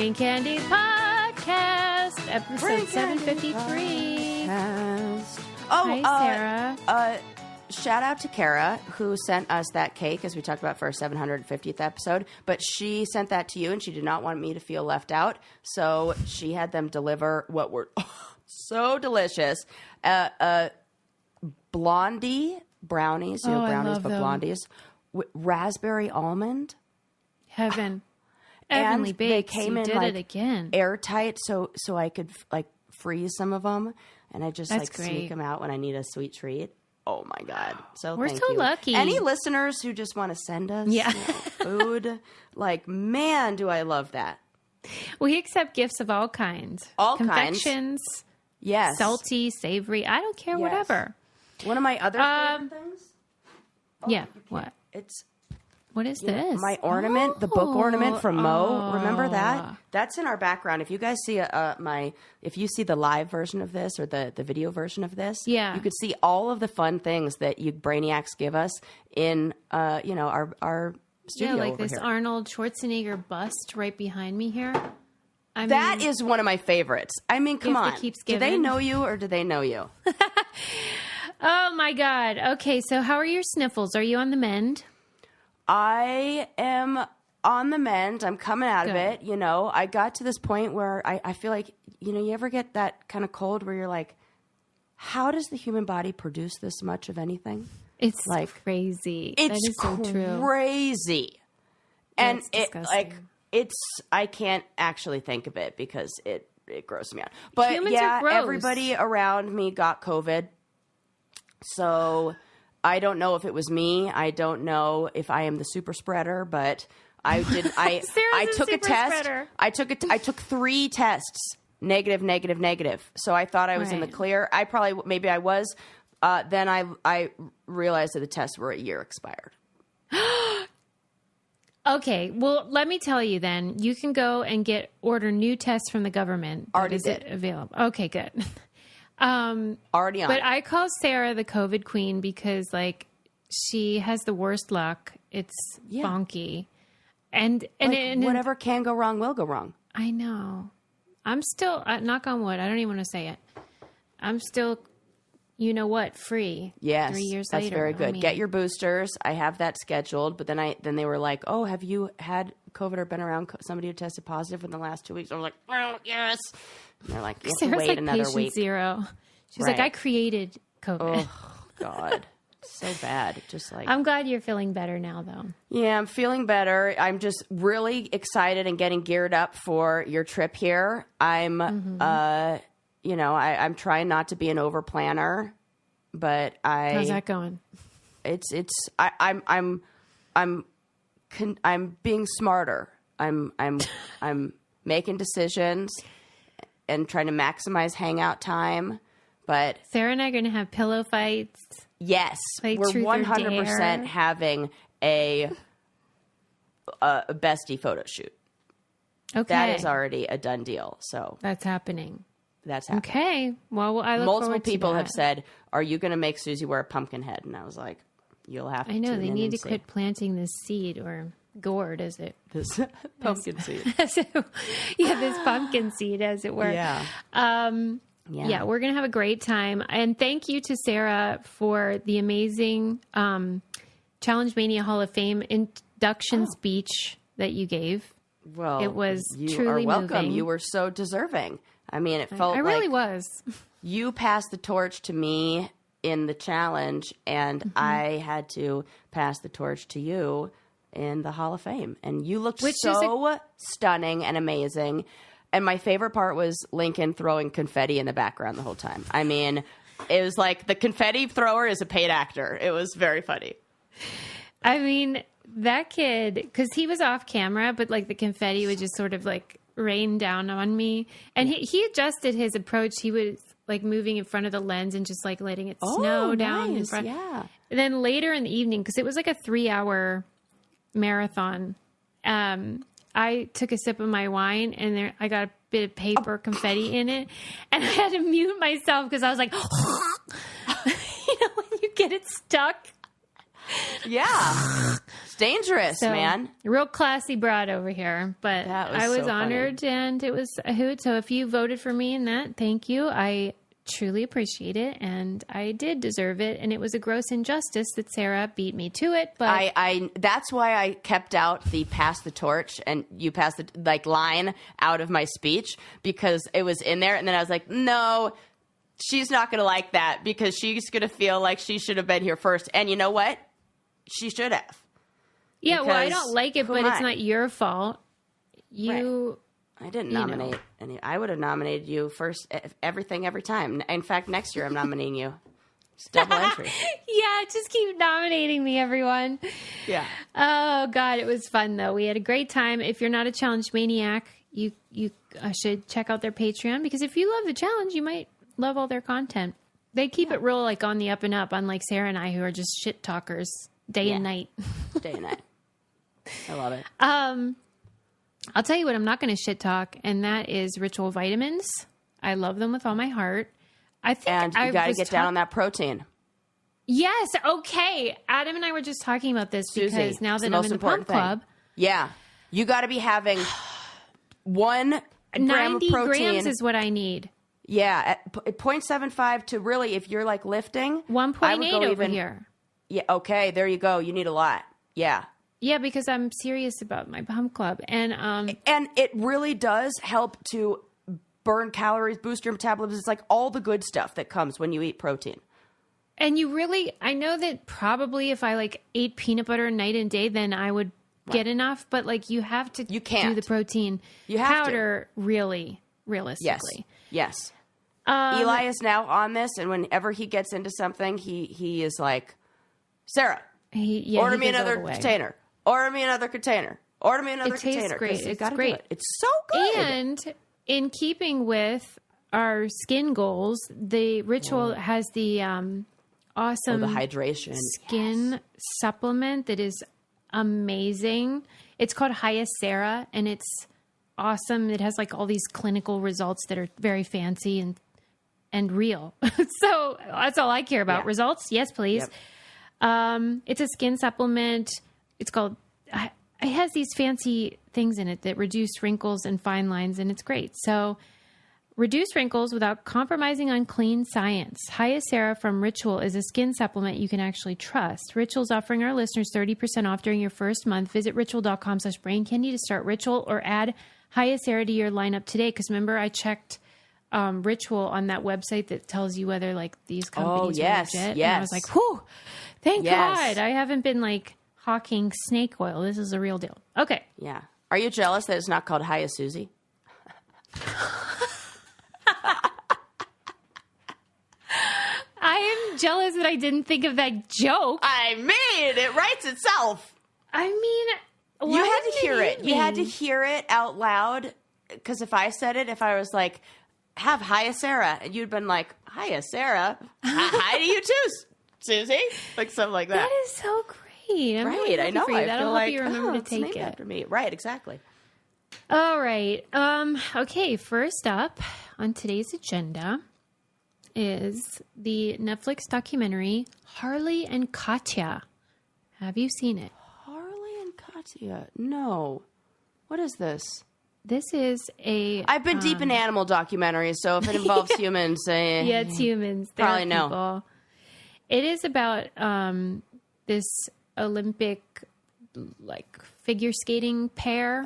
Brain Candy Podcast, episode 753. Oh, hi, Sarah. Shout out to Kara, who sent us that cake, as we talked about for our 750th episode. But she sent that to you, and she did not want me to feel left out. So she had them deliver what were so delicious. Blondie brownies, brownies, but blondies. Raspberry almond. Heaven. Heavenly And bakes. they came You in did like it again. airtight, so I could like freeze some of them, and I just That's like great. sneak them out when I need a sweet treat. Oh my god! So We're thank so you. lucky. Any listeners who just want to send us food, like, man, do I love that. We accept gifts of all kinds. All kinds. Confections, Yes, salty, savory. I don't care, whatever. One of my other favorite things. Yeah. What? It's What is this? my ornament, the book ornament from Mo. Remember Oh. that? That's in our background. If you guys see if you see the live version of this or the video version of this, Yeah. you could see all of the fun things that you brainiacs give us in our studio. Yeah, like over this here. Arnold Schwarzenegger bust right behind me here. I That mean, is one of my favorites. I mean, come Gift that on. keeps Do they giving. know you or do they know you? oh my God. Okay, so how are your sniffles? Are you on the mend? I am on the mend. I'm coming out of Good. it. You know, I got to this point where I feel like, you ever get that kind of cold where you're like, how does the human body produce this much of anything? It's Like, crazy. It's that is so true. crazy. And That's it disgusting. I can't actually think of it because it grosses me out. But Humans are gross. everybody around me got COVID. So I don't know if it was me. I don't know if I am the super spreader, but I did. I Sarah's a took a super test. spreader. I took 3 tests. Negative, negative, negative. So I thought I was in the Right. clear. Maybe I was. Then I realized that the tests were a year expired. Okay, well, let me tell you then. You can go and order new tests from the government. Already Is did. it available? Okay, good. Already on. But I call Sarah the COVID queen because, like, she has the worst luck. It's bonky. And whatever can go wrong will go wrong. I know. I'm still, knock on wood, I don't even want to say it. I'm still, free. Yes, 3 years that's later. very good. I mean, Get your boosters. I have that scheduled. But then they were like, "Oh, have you had COVID or been around somebody who tested positive in the last 2 weeks?" I was like, "Oh, yes." And they're like, "You have to Sarah's wait like another patient week." zero. She's Right. like, I created COVID. Oh God, so bad. Just like I'm glad you're feeling better now, though. yeah, I'm feeling better. I'm just really excited and getting geared up for your trip here. I'm, I'm trying not to be an over planner, but How's that going? I'm being smarter. I'm making decisions and trying to maximize hangout time. But Sarah and I are going to have pillow fights. yes, Like we're truth or 100% dare. having a bestie photo shoot. Okay. That is already a done deal. So That's happening. that's happening. Okay. Well, I look Multiple forward to people that. have said, "Are you going to make Susie wear a pumpkin head?" And I was like, "You'll have to." I know. tune They in need and to see. quit planting this seed or gourd, as it. This pumpkin seed. This pumpkin seed, as it were. Yeah. Yeah, we're going to have a great time. And thank you to Sarah for the amazing Challengemania Hall of Fame induction speech that you gave. Well, It was you truly are welcome. moving. You were so deserving. I mean, it felt I really like was. you passed the torch to me in the challenge, and Mm-hmm. I had to pass the torch to you in the Hall of Fame. And you looked Which so stunning and amazing. And my favorite part was Lincoln throwing confetti in the background the whole time. I mean, it was like the confetti thrower is a paid actor. It was very funny. I mean, that kid, because he was off camera, but like the confetti would just sort of like rain down on me. And he adjusted his approach. He was like moving in front of the lens and just like letting it snow down in nice. front. Yeah. And then later in the evening, because it was like a 3-hour marathon, I took a sip of my wine and I got a bit of paper confetti in it. And I had to mute myself because I was like, when you get it stuck. Yeah. It's dangerous, So, man. real classy broad over here, but That was I was so honored and it was a hoot. So if you voted for me in that, thank you. I truly appreciate it, and I did deserve it. And it was a gross injustice that Sarah beat me to it. But I that's why I kept out the pass the torch and you pass the line out of my speech, because it was in there, and then I was like, no, she's not going to like that because she's going to feel like she should have been here first. And you know what? She should have. yeah, well, I Because don't like it, who but am it's I? not your fault. You. I didn't you know. nominate any. I would have nominated you first, everything, every time. In fact, next year I'm nominating you. It's double entry. Yeah, just keep nominating me, everyone. Yeah. Oh, God, it was fun, though. We had a great time. If you're not a challenge maniac, you should check out their Patreon, because if you love the challenge, you might love all their content. They keep it real, like, on the up and up, unlike Sarah and I, who are just shit talkers day and night. Day and night. I love it. I'll tell you what I'm not going to shit talk, and that is Ritual vitamins. I love them with all my heart. I think And you got to get down on that protein. Yes, okay. Adam and I were just talking about this Susie, because now it's that the I'm most in the important pump thing. club, Yeah. You got to be having 1 gram of 90 protein. grams is what I need. Yeah. At 0.75 to really, if you're like lifting. I would 1.8 go over even, here. Yeah. Okay. There you go. You need a lot. Yeah. Yeah, because I'm serious about my pump club. And And it really does help to burn calories, boost your metabolism. It's like all the good stuff that comes when you eat protein. you really, I know that probably if I like ate peanut butter night and day, then I would get enough. But like you have to You can't. do the protein You have powder really, realistically. Yes. Eli is now on this, and whenever he gets into something, he is like, Sarah, order he me goes all another the way. container. Order me another container. Order me another It tastes container. 'cause great. you It's gotta do great. it. It's so good. And in keeping with our skin goals, the Ritual has the awesome the hydration. skin supplement that is amazing. It's called Hyacera, and it's awesome. It has like all these clinical results that are very fancy and real. So that's all I care about. Yeah. Results? Yes, please. Yep. It's a skin supplement. It's called, it has these fancy things in it that reduce wrinkles and fine lines, and it's great. So reduce wrinkles without compromising on clean science. Hyacera from Ritual is a skin supplement you can actually trust. Ritual's offering our listeners 30% off during your first month. Visit ritual.com/braincandy to start Ritual, or add Hyacera to your lineup today. Because remember, I checked Ritual on that website that tells you whether like these companies yes, are legit. yes. And I was like, whew, thank Yes. God. I haven't been like hawking snake oil. This is a real deal. Okay. Yeah. Are you jealous that it's not called Hiya Susie? I am jealous that I didn't think of that joke. I mean, it writes itself. I mean, You had to hear it. You had to mean? hear it out loud. Because if I said it, if I was like, have Hiya Sarah, and you'd been like, Hiya Sarah, hi to you too, Susie, like something like that. That is so great. I'm really Right, I happy know. for you. I That'll feel help like you remember it's to take named it. after me. Right, exactly. All right. Okay. First up on today's agenda is the Netflix documentary Harley and Katya. Have you seen it? Harley and Katya. No. What is this? This is a. I've been deep in animal documentaries, so if it involves humans, Yeah, it's humans. They're Probably no. people. It is about this Olympic like figure skating pair.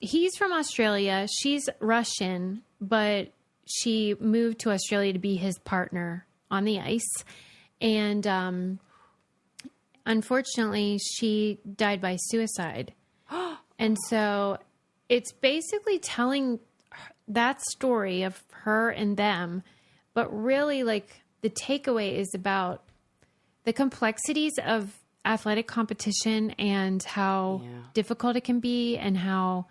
He's from Australia. She's Russian, but she moved to Australia to be his partner on the ice. And unfortunately, she died by suicide. And so it's basically telling that story of her and them. But really, like, the takeaway is about the complexities of athletic competition and how difficult it can be, and how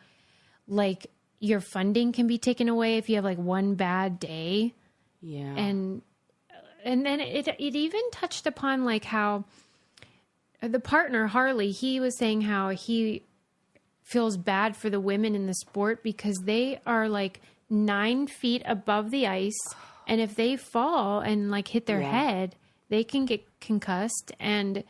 like your funding can be taken away if you have like one bad day. Yeah. And then it even touched upon like how the partner Harley, he was saying how he feels bad for the women in the sport because they are like 9 feet above the ice, and if they fall and like hit their head, they can get concussed, and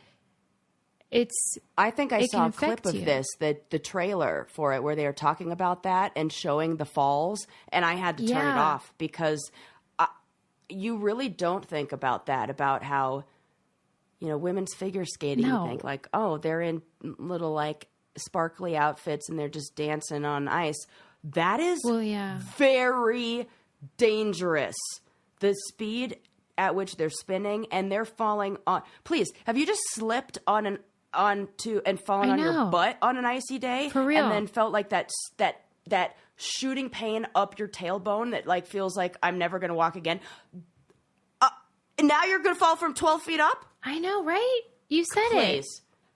I think I it saw can a clip affect of you. this, the trailer for it, where they were talking about that and showing the falls, and I had to turn it Yeah. off because you really don't think about that, about how, women's figure skating, No. you think like, oh, they're in little like sparkly outfits and they're just dancing on ice. That is very dangerous. The speed at which they're spinning and they're falling on. Please, have you just slipped fallen on your butt on an icy day? For real. And then felt like that shooting pain up your tailbone that like feels like I'm never going to walk again. Now you're going to fall from 12 feet up? I know, right? You said it.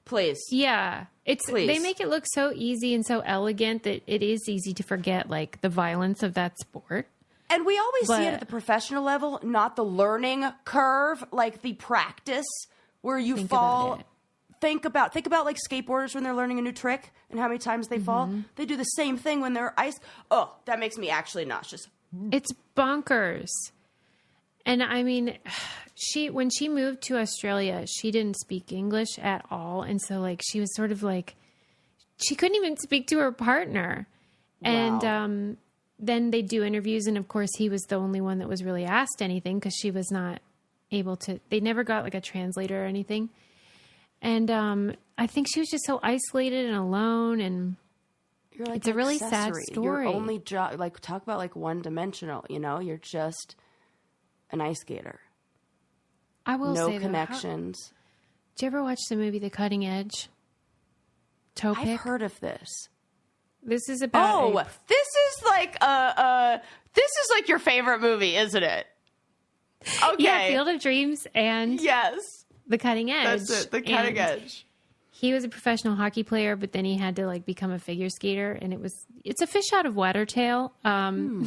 Please. Yeah. Please. They make it look so easy and so elegant that it is easy to forget like the violence of that sport. And we always see it at the professional level, not the learning curve, like the practice where you fall. Think about like skateboarders when they're learning a new trick and how many times they fall. They do the same thing when they're ice. Oh, that makes me actually nauseous. It's bonkers. And I mean, when she moved to Australia, she didn't speak English at all. And so like, she was sort of like, she couldn't even speak to her partner. Wow. And, then they do interviews. And of course he was the only one that was really asked anything because she was not able to, they never got like a translator or anything. And, I think she was just so isolated and alone, and You're like it's a really sad accessory. story. Your only job, like talk about like one dimensional, you're just an ice skater. I will No say connections. Did you ever watch the movie The Cutting Edge? Toe I've pick? heard of this. This is about this is like your favorite movie, isn't it? Okay. Yeah, Field of Dreams and Yes. The Cutting Edge. That's it. The Cutting Edge. He was a professional hockey player, but then he had to like become a figure skater, and it's a fish out of water tale. But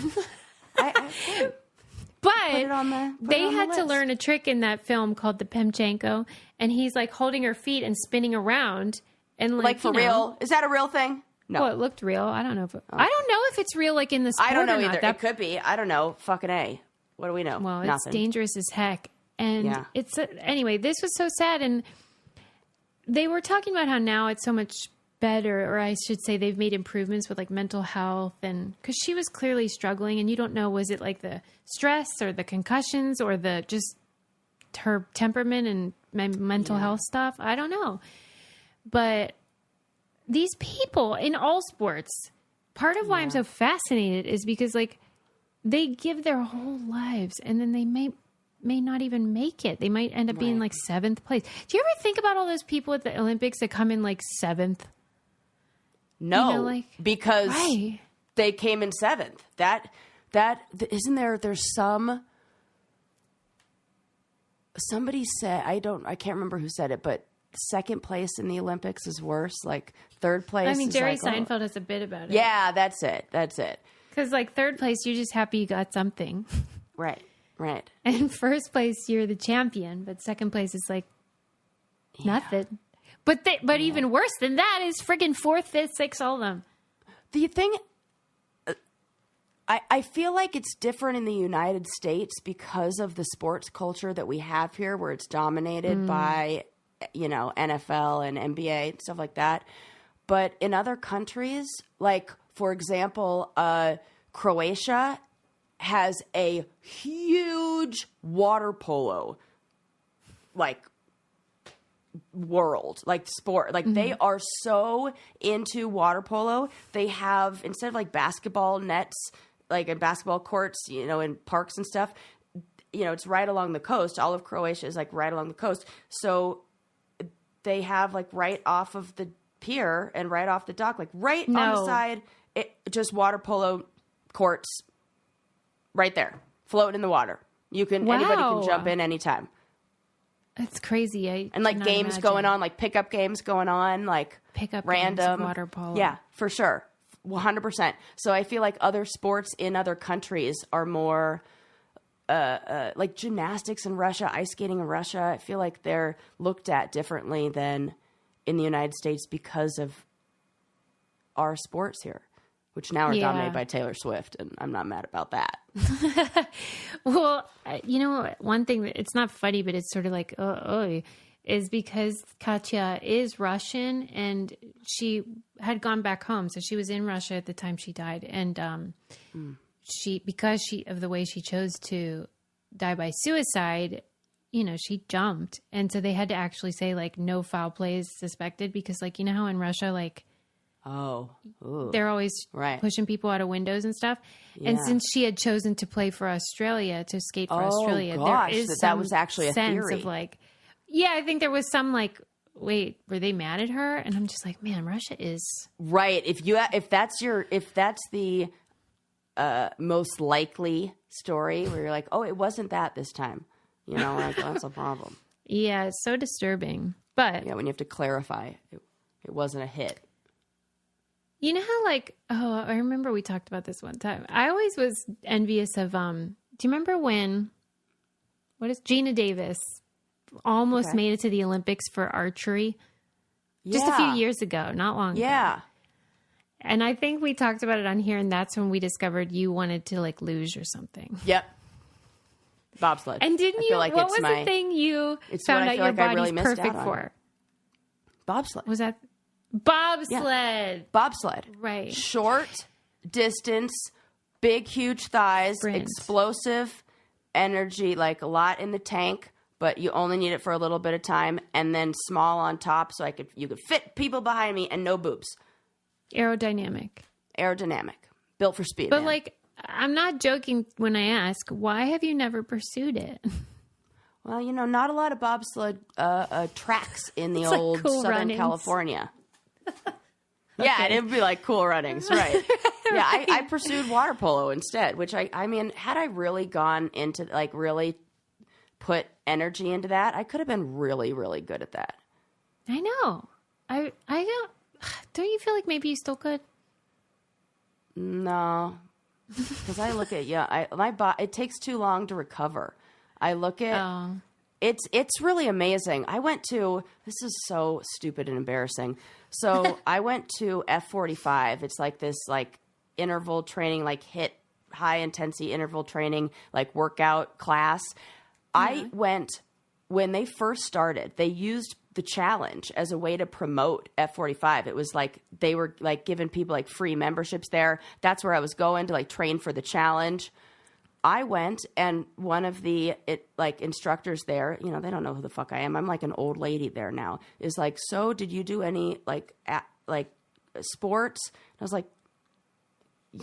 Put it on the they had to list. learn a trick in that film called the Pemchenko, and he's like holding her feet and spinning around, and Like for real? Is that a real thing? No. Well, it looked real. I don't know if I don't know if it's real, like in the sport. I don't know or not. either. It could be. I don't know. Fucking A. What do we know? Well, Nothing. it's dangerous as heck. And Yeah. Anyway, this was so sad. And they were talking about how now it's so much better, or I should say they've made improvements with like mental health. And because she was clearly struggling, and you don't know, was it like the stress or the concussions or the just her temperament and mental health stuff? I don't know. But these people in all sports, part of why I'm so fascinated is because like they give their whole lives, and then they may not even make it. They might end up being like 7th place. Do you ever think about all those people at the Olympics that come in like 7th? No, because they came in 7th. That isn't there. There's somebody said, I can't remember who said it, but 2nd place in the Olympics is worse. Like 3rd place. I mean, is Jerry like, Seinfeld has a bit about it. Yeah, that's it. Because like 3rd place, you're just happy you got something. Right. And 1st place, you're the champion. But 2nd place is like nothing. But even worse than that is friggin' 4th, 5th, 6th, all of them. The thing, I feel like it's different in the United States because of the sports culture that we have here, where it's dominated by, NFL and NBA and stuff like that. But in other countries, like, for example, Croatia has a huge water polo, like, world, like sport. Like they are so into water polo. They have, instead of like basketball nets, like in basketball courts, in parks and stuff, it's right along the coast. All of Croatia is like right along the coast. So they have like right off of the pier and right off the dock, like right on the side, just water polo courts right there, floating in the water. Anybody can jump in anytime. It's crazy. And like games going on, like pickup games going on, like pickup random games, water polo. Yeah, for sure. 100%. So I feel like other sports in other countries are more like gymnastics in Russia, ice skating in Russia. I feel like they're looked at differently than in the United States because of our sports here. which now are dominated by Taylor Swift, and I'm not mad about that. Well, one thing that it's not funny, but it's sort of like, is because Katya is Russian and she had gone back home. So she was in Russia at the time she died. And because of the way she chose to die by suicide, she jumped. And so they had to actually say like no foul play is suspected because like, how in Russia, like, they're always pushing people out of windows and stuff. Yeah. And since she had chosen to play for Australia, to skate for Australia, gosh, there is that was actually a sense theory. Of like, yeah, I think there was some like, wait, were they mad at her? And I'm just like, man, Russia is right. If that's the most likely story where you're like, oh, it wasn't that this time, like that's a problem. Yeah, it's so disturbing. But when you have to clarify, it wasn't a hit. You know how like, I remember we talked about this one time. I always was envious of, do you remember when, Gina Davis almost made it to the Olympics for archery just a few years ago, not long ago. And I think we talked about it on here, and that's when we discovered you wanted to like luge or something. Yep. Bobsled. And didn't you, what was the thing you found out your body's perfect for? Bobsled. Was that? Bobsled. Yeah. Bobsled. Right. Short distance, big, huge thighs, explosive energy, like a lot in the tank, but you only need it for a little bit of time, and then small on top so you could fit people behind me and no boobs. Aerodynamic. Built for speed. But man. like, I'm not joking when I ask, why have you never pursued it? Well, not a lot of bobsled tracks in the old cool Southern runnings. California. Yeah, it would be like cool runnings, right? Yeah, I pursued water polo instead, which I mean, had I really gone into like really put energy into that, I could have been really, really good at that. I know. I don't you feel like maybe you still could? No, because I look at it takes too long to recover. I look at it's really amazing. This is so stupid and embarrassing. So I went to F45. It's like this like interval training, like HIIT, high intensity interval training, like workout class. I went when they first started. They used the challenge as a way to promote F45. It was like they were like giving people like free memberships there. That's where I was going to like train for the challenge. I went, and one of the instructors there, they don't know who the fuck I am. I'm like an old lady there now. Is like, so did you do any like sports? And I was like,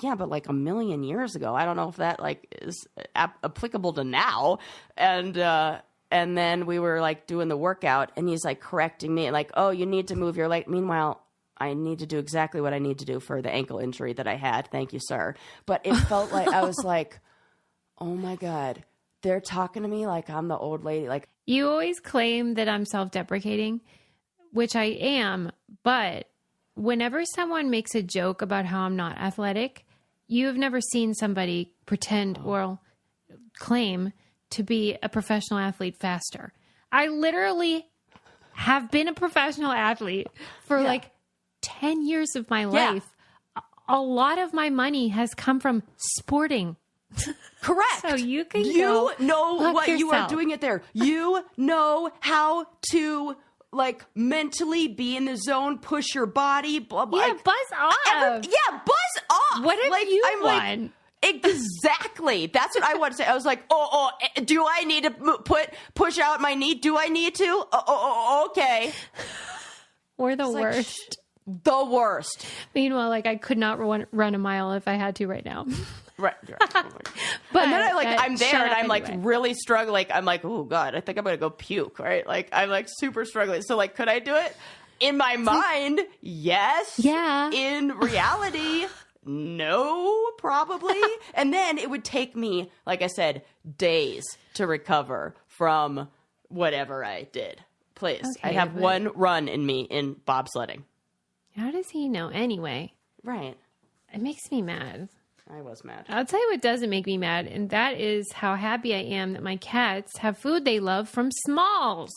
yeah, but like a million years ago. I don't know if that like is applicable to now. And then we were like doing the workout, and he's like correcting me, like, oh, you need to move your leg. Meanwhile, I need to do exactly what I need to do for the ankle injury that I had. Thank you, sir. But it felt like I was like, oh my God, they're talking to me like I'm the old lady. Like, you always claim that I'm self-deprecating, which I am, but whenever someone makes a joke about how I'm not athletic, you have never seen somebody pretend or claim to be a professional athlete faster. I literally have been a professional athlete for like 10 years of my life. A lot of my money has come from sporting. Correct. So you can know what yourself. You are doing it there. You know how to like mentally be in the zone, push your body. Blah, blah. Yeah, buzz off. Buzz off. What have like, you I'm won? Like, exactly. That's what I want to say. I was like, do I need to push out my knee? Do I need to? Okay. We're the worst. The worst. Meanwhile, like I could not run a mile if I had to right now. Right. But and then I'm there and I'm anyway. like really struggling. Like, I'm like, oh God, I think I'm going to go puke. Right. Like I'm like super struggling. So like, could I do it? In my mind, yes. Yeah. In reality, no, probably. And then it would take me, like I said, days to recover from whatever I did. Please. Okay, I have one run in me in bobsledding. How does he know? Anyway. Right. It makes me mad. I was mad. I'll tell you what doesn't make me mad, and that is how happy I am that my cats have food they love from Smalls.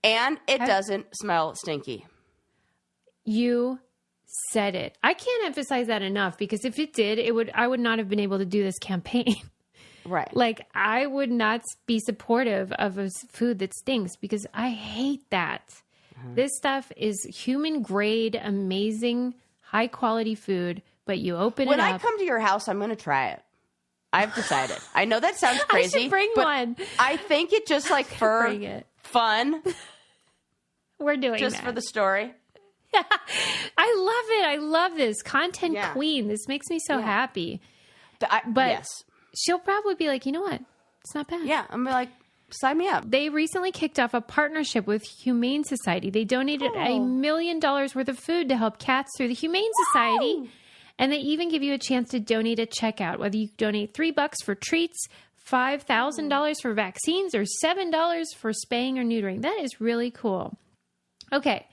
And it doesn't smell stinky. You said it. I can't emphasize that enough, because if it did, I would not have been able to do this campaign. Right. Like, I would not be supportive of a food that stinks, because I hate that. This stuff is human grade, amazing, high quality food, but you open it up. When I come to your house, I'm going to try it. I've decided. I know that sounds crazy. I should bring but one. I think it just like for fun. We're doing just that. for the story. I love it. I love this. Content queen. This makes me so happy. But yes. She'll probably be like, you know what? It's not bad. Yeah. I'm like, sign me up. They recently kicked off a partnership with Humane Society. They donated $1 million worth of food to help cats through the Humane Society. And they even give you a chance to donate at checkout, whether you donate $3 for treats, $5,000 for vaccines, or $7 for spaying or neutering. That is really cool. Okay.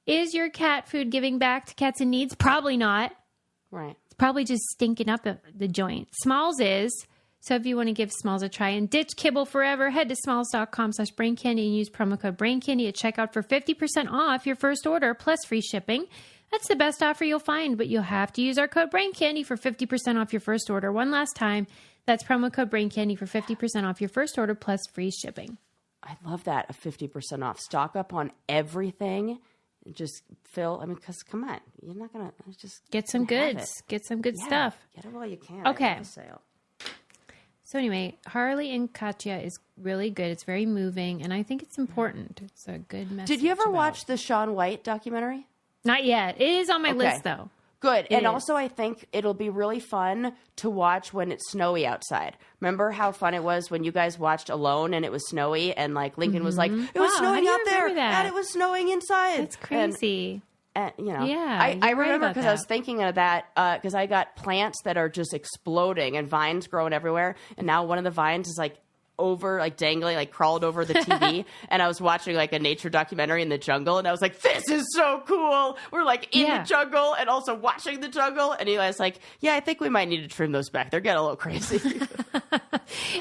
Is your cat food giving back to cats in needs? Probably not. Right. It's probably just stinking up the joint. Smalls is. So if you want to give Smalls a try and ditch kibble forever, head to smalls.com/braincandy and use promo code braincandy at checkout for 50% off your first order plus free shipping. That's the best offer you'll find, but you'll have to use our code braincandy for 50% off your first order. One last time, that's promo code braincandy for 50% off your first order plus free shipping. I love that, a 50% off. Stock up on everything. Just fill. I mean, because come on, you're not gonna just get some goods. Get some good stuff. Get it while you can. Okay. So anyway, Harley and Katya is really good. It's very moving, and I think it's important. It's a good message. Did you ever watch the Shaun White documentary? Not yet. It is on my list, though. Good. And also, I think it'll be really fun to watch when it's snowy outside. Remember how fun it was when you guys watched Alone and it was snowy, and like Lincoln was like, it was snowing out there and it was snowing inside. That's crazy. And you know, yeah, I remember because I was thinking of that because I got plants that are just exploding and vines growing everywhere. And now one of the vines is like dangling, like crawled over the TV. And I was watching like a nature documentary in the jungle. And I was like, this is so cool. We're like in the jungle and also watching the jungle. And Eli's like, yeah, I think we might need to trim those back. They're getting a little crazy.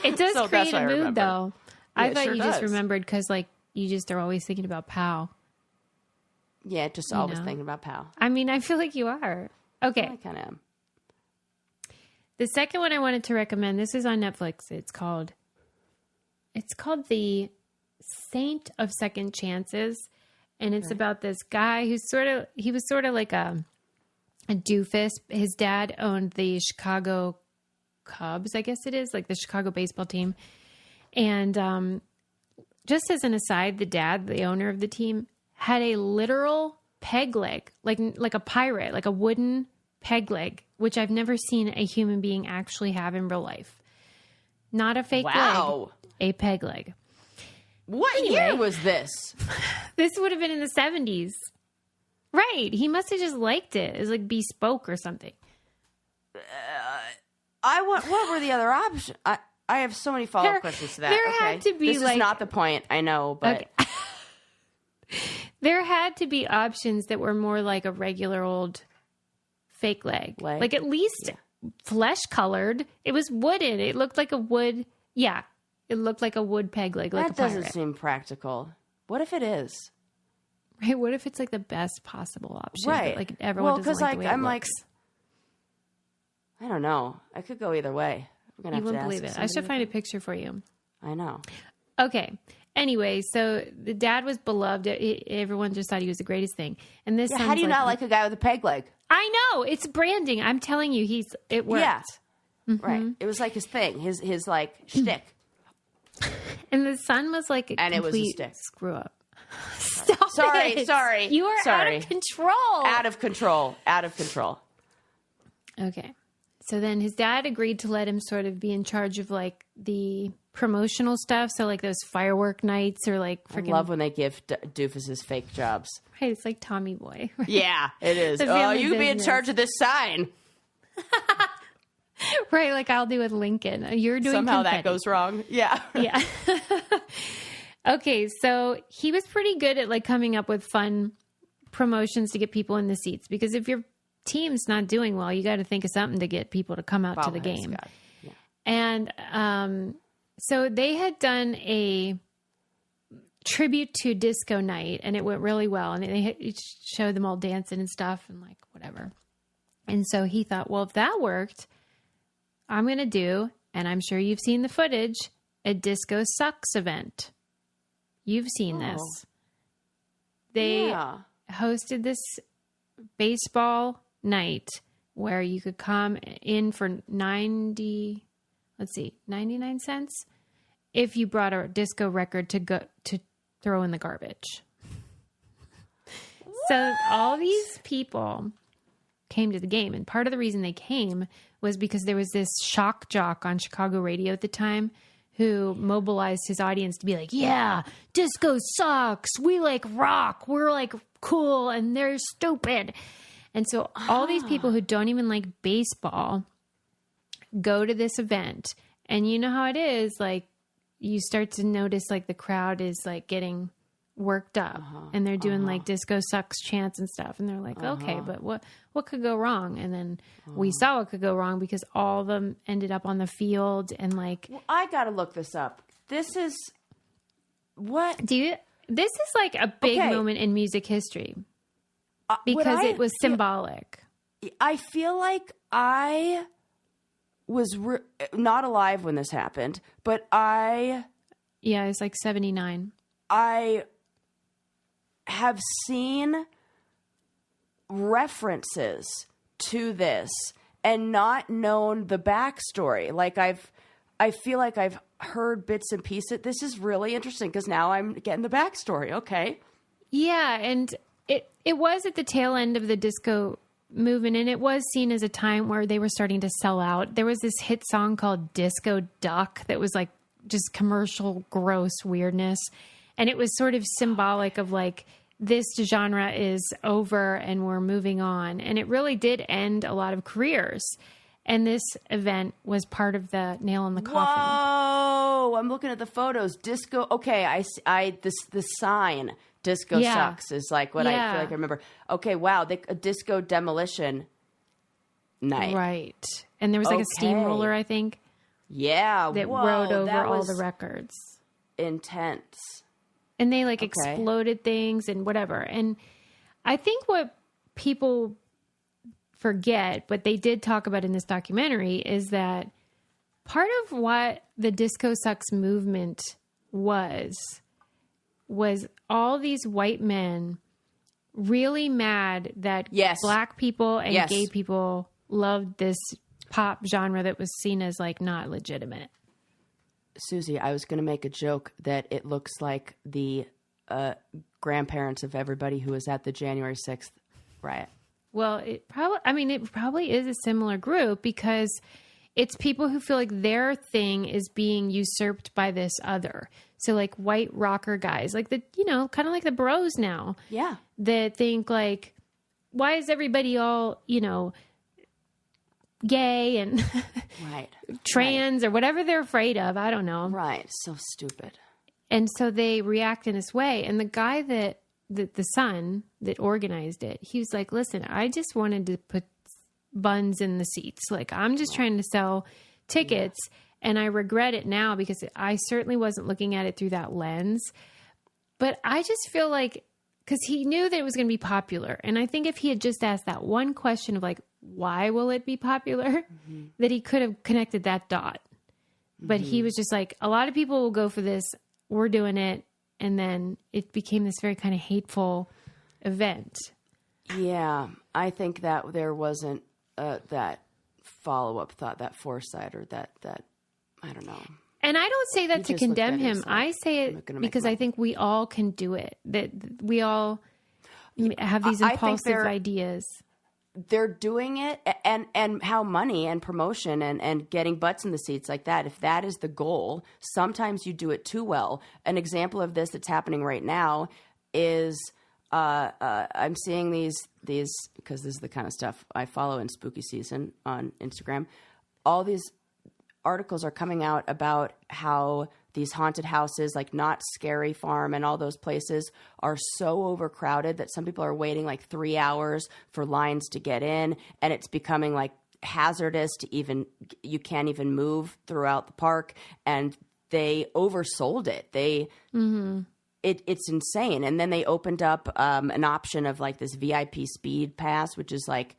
It does create a mood though. Yeah, I thought you just remembered because like you just are always thinking about Pow. Yeah, just always thinking about Pow. I mean, I feel like you are. Okay. I kind of am. The second one I wanted to recommend, this is on Netflix. It's called The Saint of Second Chances. And it's about this guy who's he was sort of like a doofus. His dad owned the Chicago Cubs, I guess it is, like the Chicago baseball team. And just as an aside, the dad, the owner of the team, had a literal peg leg, like a pirate, like a wooden peg leg, which I've never seen a human being actually have in real life. Not a fake leg, a peg leg. What year was this? This would have been in the 70s. Right. He must have just liked it. It was like bespoke or something. What were the other options? I have so many follow-up questions to that. There had to be this is not the point, I know, but... Okay. There had to be options that were more like a regular old fake leg. Like at least flesh colored. It was wooden. It looked like a wood. Yeah. It looked like a wood peg leg. Like that doesn't seem practical. What if it is? Right. What if it's like the best possible option? Right. But like everyone doesn't like the way it looks. I don't know. I could go either way. We're gonna have to ask believe it. I should find a picture for you. I know. Okay. Anyway, so the dad was beloved. Everyone just thought he was the greatest thing. And this how do you not like a guy with a peg leg? I know. It's branding. I'm telling you, it worked. Yeah. Mm-hmm. Right. It was like his thing, his like shtick. And the son was like a complete screw up. Stop it. Sorry. You are out of control. Out of control. Okay. So then his dad agreed to let him sort of be in charge of like the promotional stuff. So like those firework nights or like freaking... I love when they give doofuses fake jobs. Right. It's like Tommy Boy. Right? Yeah, it is. Oh, you be in charge of this sign. Right. Like I'll do with Lincoln. You're doing somehow confetti. That goes wrong. Yeah. Yeah. Okay. So he was pretty good at like coming up with fun promotions to get people in the seats, because if your team's not doing well, you got to think of something to get people to come out to the game. Yeah. And so they had done a tribute to disco night, and it went really well. And they showed them all dancing and stuff and like whatever. And so he thought, well, if that worked, I'm going to do, and I'm sure you've seen the footage, a Disco Sucks event. You've seen this. They hosted this baseball night where you could come in for 99 cents if you brought a disco record to throw in the garbage. So all these people came to the game, and part of the reason they came was because there was this shock jock on Chicago radio at the time who mobilized his audience to be like, yeah, disco sucks. We like rock. We're like cool, and they're stupid. And so all these people who don't even like baseball go to this event. And you know how it is, like, you start to notice like the crowd is like getting worked up and they're doing like disco sucks chants and stuff. And they're like, okay, but what could go wrong? And then we saw what could go wrong because all of them ended up on the field and like, well, I got to look this up. This is what this is like a big moment in music history because it was symbolic. I feel like I was not alive when this happened, but it's like 79. I have seen references to this and not known the backstory. Like I feel like I've heard bits and pieces. This is really interesting because now I'm getting the backstory. Okay. Yeah. And it was at the tail end of the disco movement, and it was seen as a time where they were starting to sell out. There was this hit song called Disco Duck that was like just commercial gross weirdness. And it was sort of symbolic of like, this genre is over and we're moving on. And it really did end a lot of careers. And this event was part of the nail in the coffin. Whoa! I'm looking at the photos. Disco. Okay, the sign Disco Sucks is like what I feel like I remember. Okay, wow. A disco demolition night. Right. And there was like a steamroller, I think. Yeah. That rode over all the records. Intense. And they like exploded things and whatever. And I think what people forget, but they did talk about in this documentary, is that part of what the Disco Sucks movement was all these white men really mad that black people and gay people loved this pop genre that was seen as like not legitimate. Susie, I was going to make a joke that it looks like the grandparents of everybody who was at the January 6th riot. Well, it probably is a similar group because it's people who feel like their thing is being usurped by this other. So like white rocker guys, like kind of like the bros now. Yeah. That think like, why is everybody all, gay and trans or whatever they're afraid of? I don't know. Right. So stupid. And so they react in this way. And the guy the son that organized it, he was like, listen, I just wanted to put buns in the seats. Like, I'm just trying to sell tickets. Yeah. And I regret it now because I certainly wasn't looking at it through that lens. But I just feel like, because he knew that it was going to be popular. And I think if he had just asked that one question of like, why will it be popular? That he could have connected that dot. But he was just like, a lot of people will go for this. We're doing it. And then it became this very kind of hateful event. Yeah. I think that there wasn't that follow-up thought, that foresight, or that I don't know. And I don't say that to condemn him. I say it because I think we all can do it. That we all have these impulsive ideas. They're doing it, and how money and promotion and getting butts in the seats like that, if that is the goal, sometimes you do it too well. An example of this that's happening right now is I'm seeing these because this is the kind of stuff I follow in spooky season on Instagram. All these articles are coming out about how these haunted houses, like Not Scary Farm and all those places, are so overcrowded that some people are waiting like 3 hours for lines to get in, and it's becoming like hazardous to you can't even move throughout the park, and they oversold it. it's insane. And then they opened up an option of like this VIP speed pass, which is like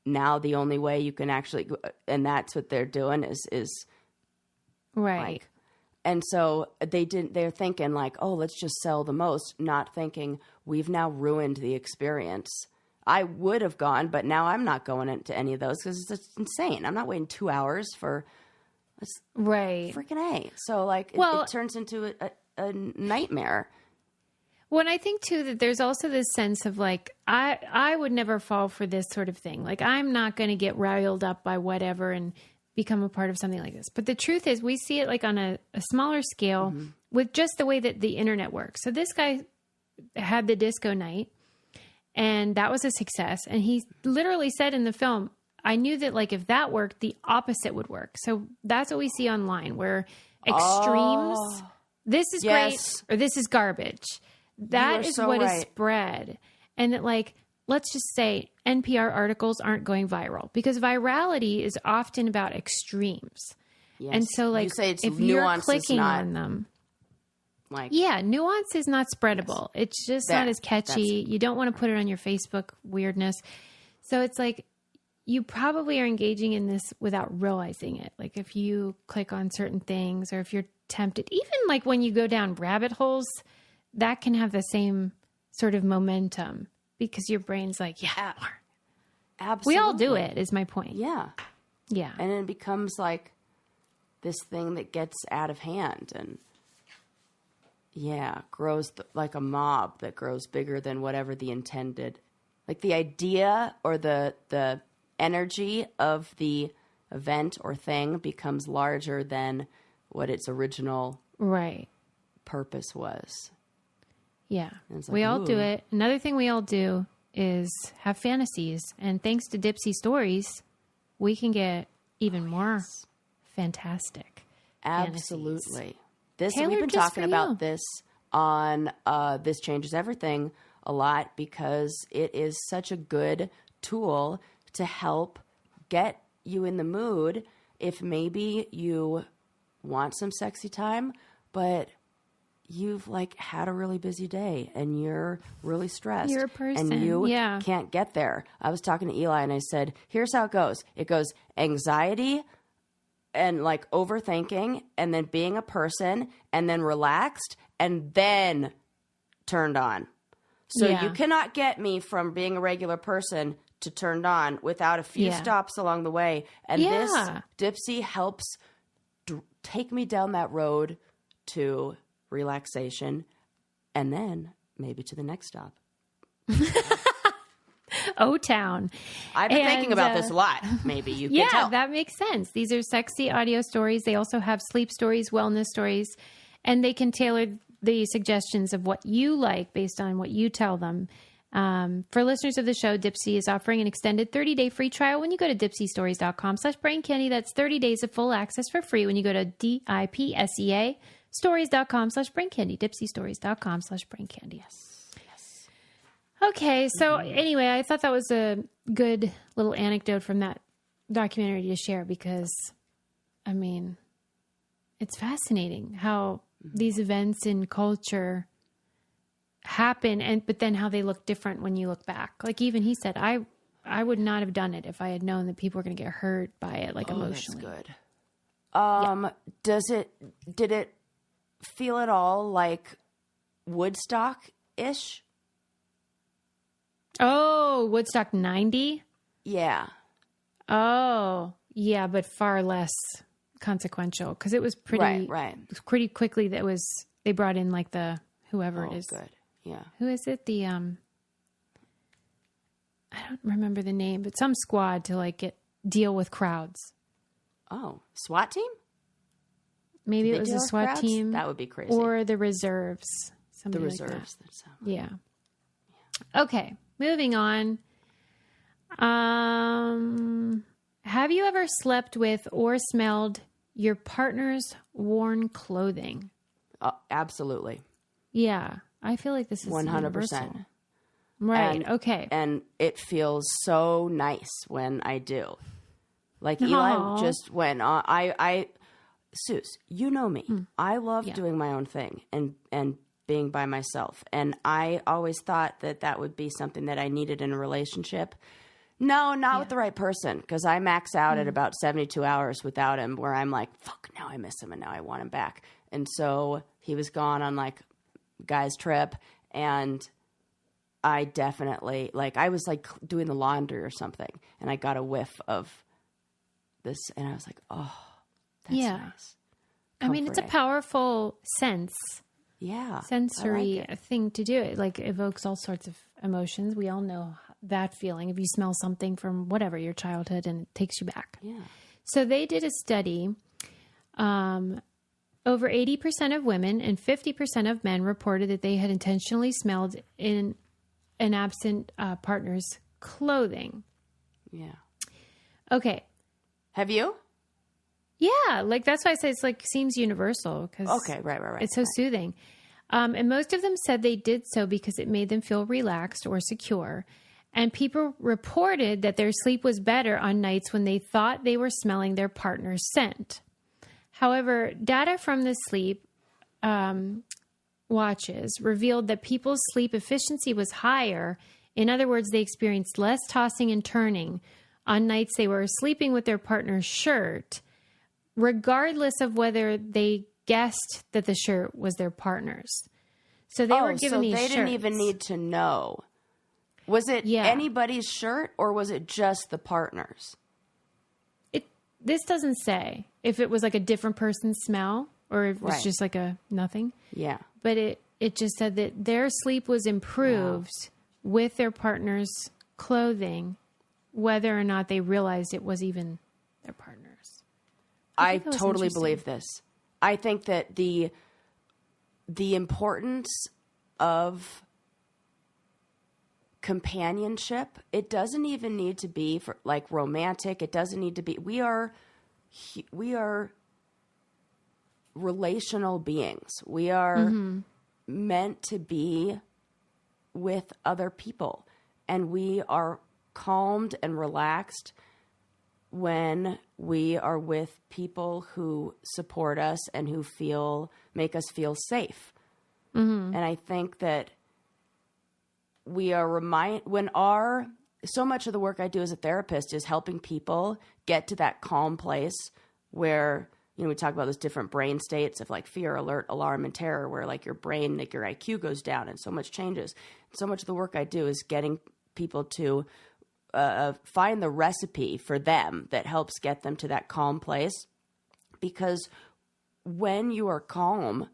now the only way you can actually go, and that's what they're doing is right. Like, and so they're thinking like, oh, let's just sell the most, not thinking we've now ruined the experience. I would have gone, but now I'm not going into any of those because it's insane. I'm not waiting 2 hours for right. freaking A. So like it turns into a nightmare. Well, and I think too that there's also this sense of like, I would never fall for this sort of thing. Like I'm not going to get riled up by whatever and become a part of something like this. But the truth is we see it like on a smaller scale with just the way that the internet works. So this guy had the disco night and that was a success. And he literally said in the film, I knew that like if that worked, the opposite would work. So that's what we see online where extremes, this is great or this is garbage. That is so what is spread. And that like, let's just say NPR articles aren't going viral because virality is often about extremes. Yes. And so like, if you're clicking on them, like, nuance is not spreadable. Yes. It's just not as catchy. You don't want to put it on your Facebook weirdness. So it's like, you probably are engaging in this without realizing it. Like if you click on certain things or if you're tempted, even like when you go down rabbit holes, that can have the same sort of momentum because your brain's like, absolutely. We all do it is my point. Yeah. Yeah. And it becomes like this thing that gets out of hand and grows like a mob that grows bigger than whatever the intended, like the idea or the energy of the event or thing becomes larger than what its original purpose was. Yeah, like, we all do it. Another thing we all do is have fantasies. And thanks to Dipsy Stories, we can get even more fantastic Absolutely. We've been talking about this on This Changes Everything a lot because it is such a good tool to help get you in the mood if maybe you want some sexy time, but you've like had a really busy day and you're really stressed. You're a person. And you can't get there. I was talking to Eli and I said, here's how it goes. It goes anxiety and like overthinking and then being a person and then relaxed and then turned on. So you cannot get me from being a regular person to turned on without a few stops along the way. And this Dipsy helps take me down that road to relaxation, and then maybe to the next stop. O-Town. I've been thinking about this a lot. Maybe you can tell. Yeah, that makes sense. These are sexy audio stories. They also have sleep stories, wellness stories, and they can tailor the suggestions of what you like based on what you tell them. For listeners of the show, Dipsy is offering an extended 30-day free trial when you go to dipsystories.com/braincandy. That's 30 days of full access for free when you go to DIPSEA stories.com/braincandy, dipsystories.com/braincandy. Yes. Okay. So anyway, I thought that was a good little anecdote from that documentary to share because, I mean, it's fascinating how these events in culture happen but then how they look different when you look back. Like even he said, I would not have done it if I had known that people were going to get hurt by it, like emotionally. That's good. Did it feel at all like Woodstock-ish? Oh, Woodstock 90? Yeah. Oh, yeah, but far less consequential because it was pretty pretty quickly they brought in like the whoever it is. Good. Yeah. Who is it? The I don't remember the name, but some squad to like deal with crowds. Oh, SWAT team? Maybe it was a SWAT team. That would be crazy. Or the reserves. The reserves. Like yeah. Okay, moving on. Have you ever slept with or smelled your partner's worn clothing? Absolutely. Yeah, I feel like this is 100%. Universal. Right. Okay. And it feels so nice when I do. Like Eli just went on. Suze, you know me. I love doing my own thing and being by myself. And I always thought that that would be something that I needed in a relationship. No, not with the right person, because I max out at about 72 hours without him, where I'm like, fuck, now I miss him and now I want him back. And so he was gone on like guy's trip, and I definitely, like, I was like doing the laundry or something, and I got a whiff of this, and I was like, oh, that's nice. I mean, it's a powerful sensory thing to do. It like evokes all sorts of emotions. We all know that feeling if you smell something from whatever your childhood and it takes you back. Yeah. So they did a study. Over 80% of women and 50% of men reported that they had intentionally smelled in an absent partner's clothing. Yeah. Okay. Have you? Yeah, like that's why I say it's like seems universal because right. It's so soothing. And most of them said they did so because it made them feel relaxed or secure. And people reported that their sleep was better on nights when they thought they were smelling their partner's scent. However, data from the sleep watches revealed that people's sleep efficiency was higher. In other words, they experienced less tossing and turning on nights they were sleeping with their partner's shirt, regardless of whether they guessed that the shirt was their partner's. So they were given these shirts. They didn't even need to know. Was it anybody's shirt or was it just the partner's? This doesn't say if it was like a different person's smell or if it was just like a nothing. Yeah. But it just said that their sleep was improved with their partner's clothing, whether or not they realized it was even their partner's. I totally believe this. I think that the importance of companionship, it doesn't even need to be for like romantic. It doesn't need to be. We are relational beings. We are meant to be with other people, and we are calmed and relaxed when we are with people who support us and who make us feel safe. And I think that we are so much of the work I do as a therapist is helping people get to that calm place where, we talk about those different brain states of like fear, alert, alarm, and terror, where like your brain, like your IQ goes down and so much changes. So much of the work I do is getting people to find the recipe for them that helps get them to that calm place. Because when you are calm,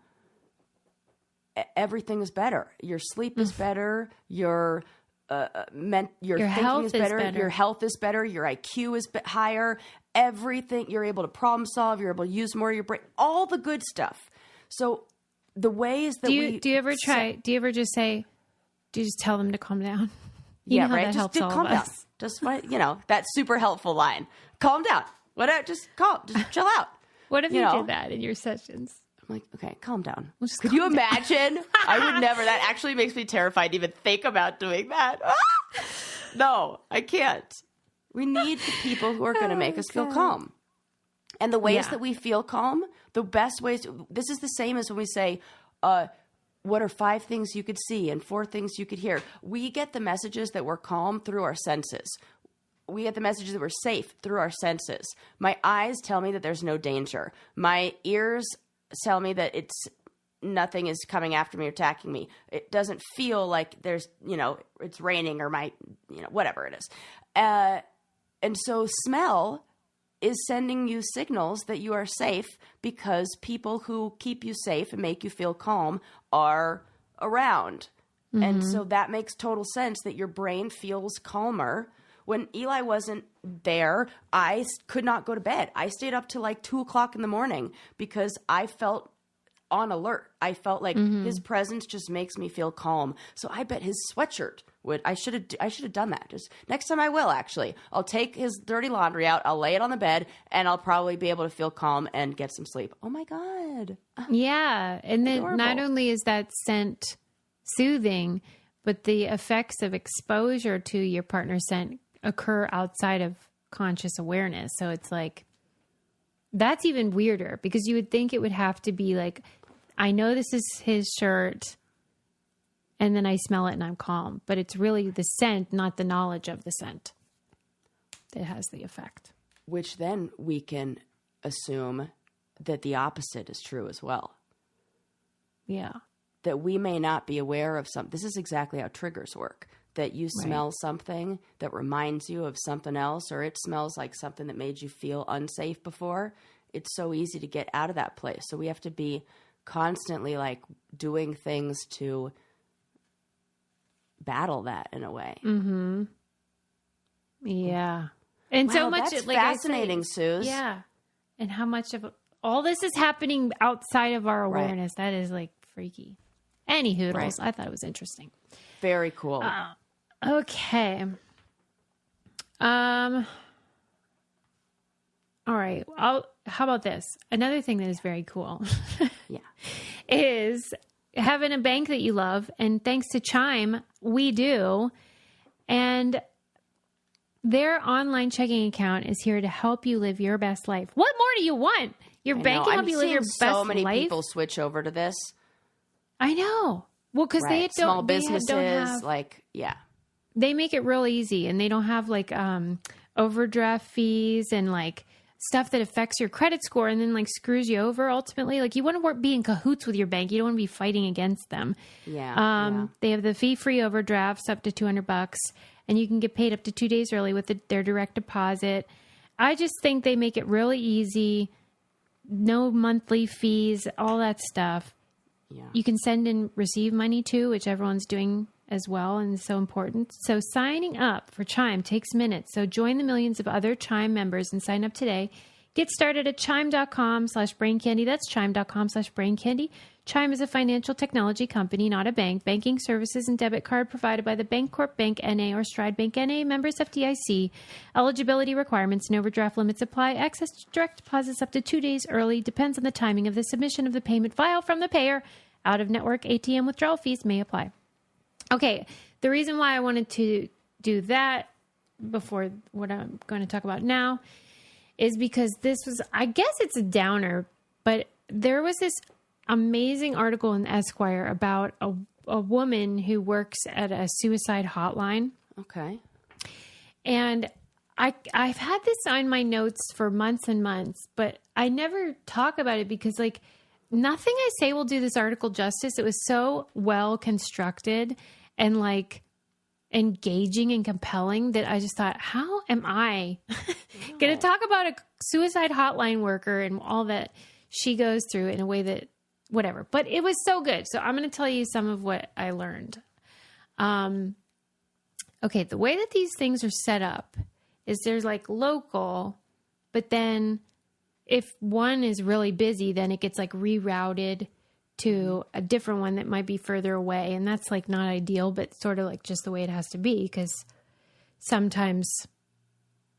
everything is better. Your sleep is better. Your thinking is better. Your health is better. Your IQ is higher. Everything, you're able to problem solve. You're able to use more of your brain. All the good stuff. So the ways that do you ever just tell them to calm down? You know how that helps all calm of us. Down. Just that super helpful line. Calm down. Whatever. Just chill out. What if you did that in your sessions? I'm like, okay, calm down. Could you imagine? I would never. That actually makes me terrified to even think about doing that. No, I can't. We need the people who are going to make us feel calm. And the ways that we feel calm, the best ways, this is the same as when we say, what are 5 things you could see and 4 things you could hear? We get the messages that we're calm through our senses. We get the messages that we're safe through our senses. My eyes tell me that there's no danger. My ears tell me that nothing is coming after me or attacking me. It doesn't feel like there's, it's raining or whatever it is. And so smell is sending you signals that you are safe because people who keep you safe and make you feel calm are around. And so that makes total sense that your brain feels calmer. When Eli wasn't there, I could not go to bed. I stayed up till like 2:00 in the morning because I felt on alert. I felt like his presence just makes me feel calm. So I bet his sweatshirt would. I should have done that. Just next time I will actually. I'll take his dirty laundry out. I'll lay it on the bed, and I'll probably be able to feel calm and get some sleep. Oh my God. Yeah, and then Adorable. Not only is that scent soothing, but the effects of exposure to your partner's scent occur outside of conscious awareness. So it's like, that's even weirder because you would think it would have to be like, I know this is his shirt. and then I smell it and I'm calm. But it's really the scent, not the knowledge of the scent, that has the effect. Which then we can assume that the opposite is true as well. Yeah. That we may not be aware of something. This is exactly how triggers work. That you smell something that reminds you of something else, or it smells like something that made you feel unsafe before. It's so easy to get out of that place. So we have to be constantly like doing things to battle that in a way. Mm-hmm. Yeah. And wow, so much that's like fascinating, Suze. Suze. Yeah. And how much of all this is happening outside of our awareness. Right. That is like freaky. Any hoodles. Right. I thought it was interesting. Very cool. Okay. All right. How about this? Another thing that is very cool Yeah. is having a bank that you love. And thanks to Chime, we do. And their online checking account is here to help you live your best life. What more do you want? Your bank can help you live your best life. So many people switch over to this. I know. Well, because they don't small businesses, don't have, like, yeah. They make it real easy, and they don't have like overdraft fees and like stuff that affects your credit score and then like screws you over ultimately. Like you want to be in cahoots with your bank. You don't want to be fighting against them. Yeah. They have the fee-free overdrafts up to $200, and you can get paid up to 2 days early with their direct deposit. I just think they make it really easy. No monthly fees, all that stuff. Yeah. You can send and receive money too, which everyone's doing as well, and is so important. So signing up for Chime takes minutes. So join the millions of other Chime members and sign up today. Get started at chime.com/braincandy. That's chime.com/braincandy. Chime is a financial technology company, not a bank. Banking services and debit card provided by the Bancorp Bank N.A. or Stride Bank N.A. Members FDIC. Eligibility requirements and overdraft limits apply. Access to direct deposits up to 2 days early. Depends on the timing of the submission of the payment file from the payer. Out-of-network ATM withdrawal fees may apply. Okay, the reason why I wanted to do that before what I'm going to talk about now is because this was, I guess it's a downer, but there was this amazing article in Esquire about a woman who works at a suicide hotline. Okay. And I've had this on my notes for months and months, but I never talk about it because like nothing I say will do this article justice. It was so well constructed and like engaging and compelling that I just thought, how am I going to talk about a suicide hotline worker and all that she goes through in a way that whatever, but it was so good. So I'm going to tell you some of what I learned. Okay. The way that these things are set up is there's like local, but then if one is really busy, then it gets like rerouted to a different one that might be further away. And that's like not ideal, but sort of like just the way it has to be, because sometimes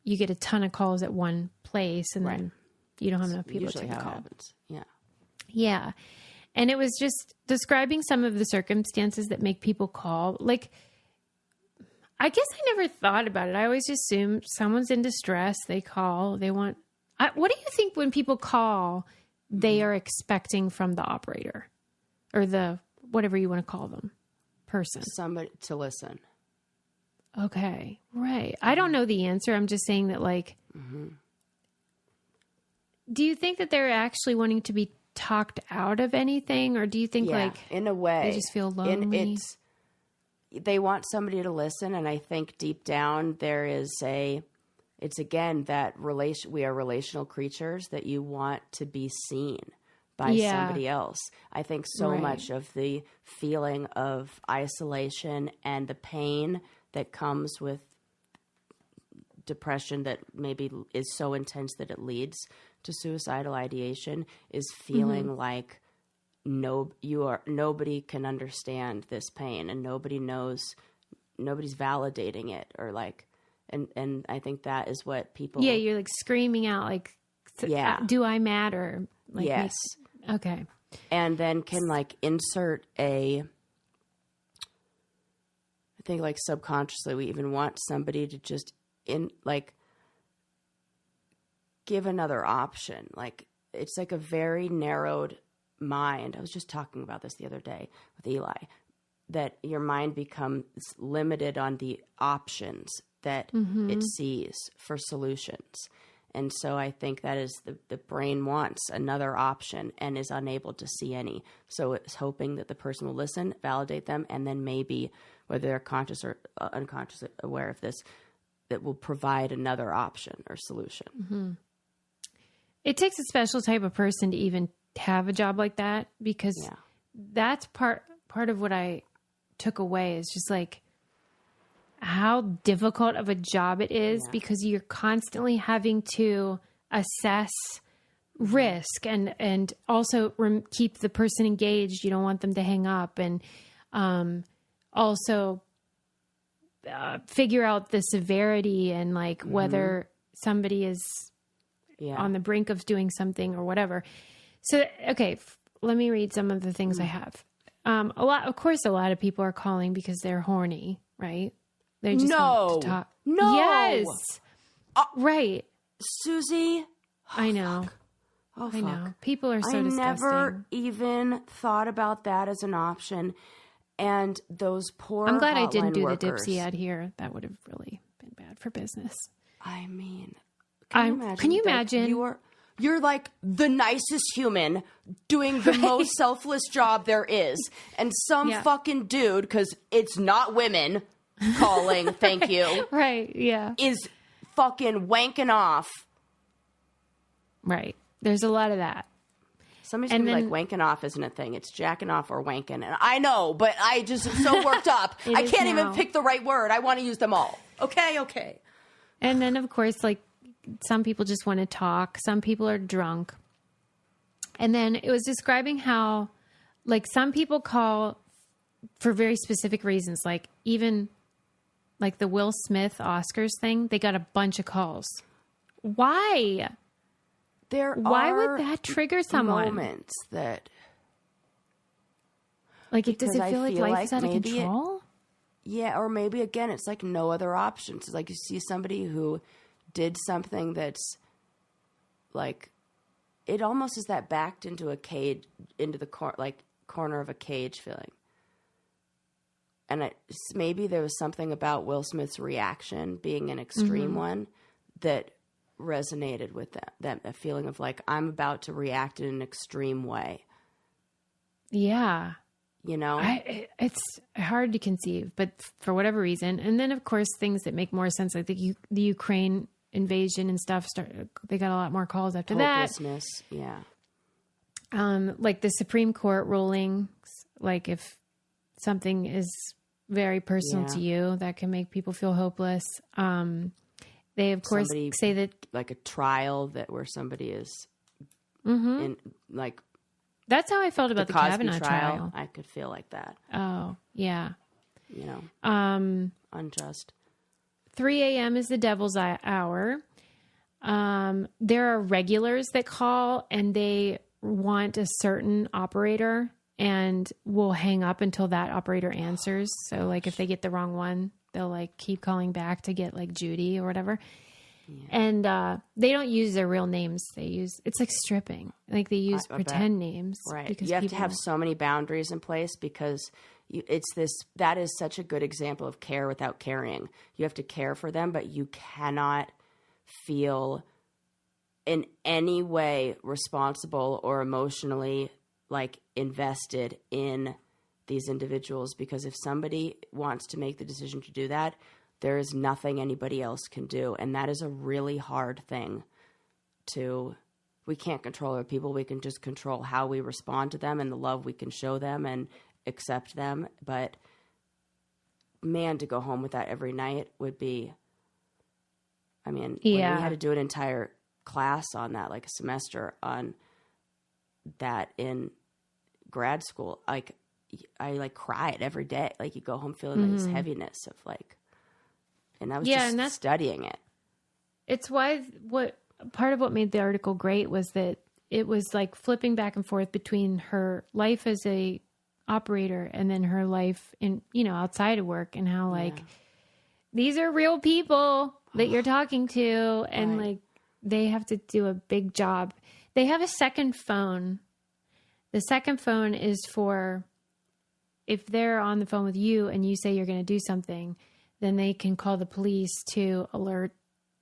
you get a ton of calls at one place and then you don't have enough people to take a call. Happens. Yeah. Yeah. And it was just describing some of the circumstances that make people call. Like, I guess I never thought about it. I always assume someone's in distress. They call, they want, what do you think when people call, they are expecting from the operator or the, whatever you want to call them, person? Somebody to listen. Okay. Right. I don't know the answer. I'm just saying that like, do you think that they're actually wanting to be talked out of anything? Or do you think like in a way they just feel lonely? They want somebody to listen. And I think deep down there is it's again, that we are relational creatures, that you want to be seen by somebody else. I think so much of the feeling of isolation and the pain that comes with depression that maybe is so intense that it leads to suicidal ideation is feeling like nobody can understand this pain and nobody's validating it, or like, and I think that is what people. Yeah, you're like screaming out, like, do I matter? Like, yes. Okay. And then can like insert I think like subconsciously we even want somebody to just give another option. Like it's like a very narrowed mind. I was just talking about this the other day with Eli. that your mind becomes limited on the options that it sees for solutions. And so I think that is the brain wants another option and is unable to see any. So it's hoping that the person will listen, validate them, and then maybe, whether they're conscious or unconsciously aware of this, that will provide another option or solution. It takes a special type of person to even have a job like that, because that's part of what I took away is just like how difficult of a job it is, because you're constantly having to assess risk and also keep the person engaged. You don't want them to hang up, and also figure out the severity and like whether somebody is on the brink of doing something or whatever. So, okay, let me read some of the things I have. A lot of people are calling because they're horny, right? They just want to talk. No. Yes. Right. Susie. I know. Oh, fuck. I know. People are so disgusting. I never even thought about that as an option. And those poor I'm glad I didn't do workers. the Dipsy ad here. That would have really been bad for business. I mean, can you imagine? You're like the nicest human doing the most selfless job there is. And some fucking dude, because it's not women calling, thank you. Right, yeah. Is fucking wanking off. Right. There's a lot of that. Somebody's going to be like, wanking off isn't a thing. It's jacking off or wanking. And I know, but I just am so worked up. I can't even pick the right word. I want to use them all. Okay. And then, of course, like, some people just want to talk. Some people are drunk. And then it was describing how, like, some people call for very specific reasons. Like, even, like, the Will Smith Oscars thing, they got a bunch of calls. Why? Why would that trigger someone? Moments that, like, does it feel like life is out of control? Yeah, or maybe again, it's like no other options. It's like you see somebody who did something that's like, it almost is that backed into a cage, into the corner of a cage feeling. And maybe there was something about Will Smith's reaction being an extreme one that resonated with them, a feeling of like, I'm about to react in an extreme way. Yeah. You know? It's hard to conceive, but for whatever reason. And then, of course, things that make more sense, like the Ukraine invasion and stuff, they got a lot more calls after Hopelessness, yeah. Like the Supreme Court rulings, like if something is very personal to you, that can make people feel hopeless. They, of course, say that... Like a trial where somebody is in, like... That's how I felt about the Kavanaugh trial. I could feel like that. Oh, yeah. You know, unjust. 3 a.m. is the devil's hour. There are regulars that call and they want a certain operator and will hang up until that operator answers. So like if they get the wrong one, they'll like keep calling back to get like Judy or whatever. Yeah. And they don't use their real names. It's like stripping. Like they use pretend names. Right. Because you have to have so many boundaries in place because that is such a good example of care without caring. You have to care for them, but you cannot feel in any way responsible or emotionally like invested in these individuals, because if somebody wants to make the decision to do that, there is nothing anybody else can do. And that is a really hard thing we can't control other people. We can just control how we respond to them and the love we can show them and accept them. But man, to go home with that every night would be, when we had to do an entire class on that, like a semester on that in grad school, like I like cried every day. Like you go home feeling this heaviness of like, and I was just studying it. It's why part of what made the article great was that it was like flipping back and forth between her life as a operator and then her life in, outside of work, and how like these are real people that you're talking to, and like they have to do a big job. They have a second phone. The second phone is for if they're on the phone with you and you say you're going to do something, then they can call the police to alert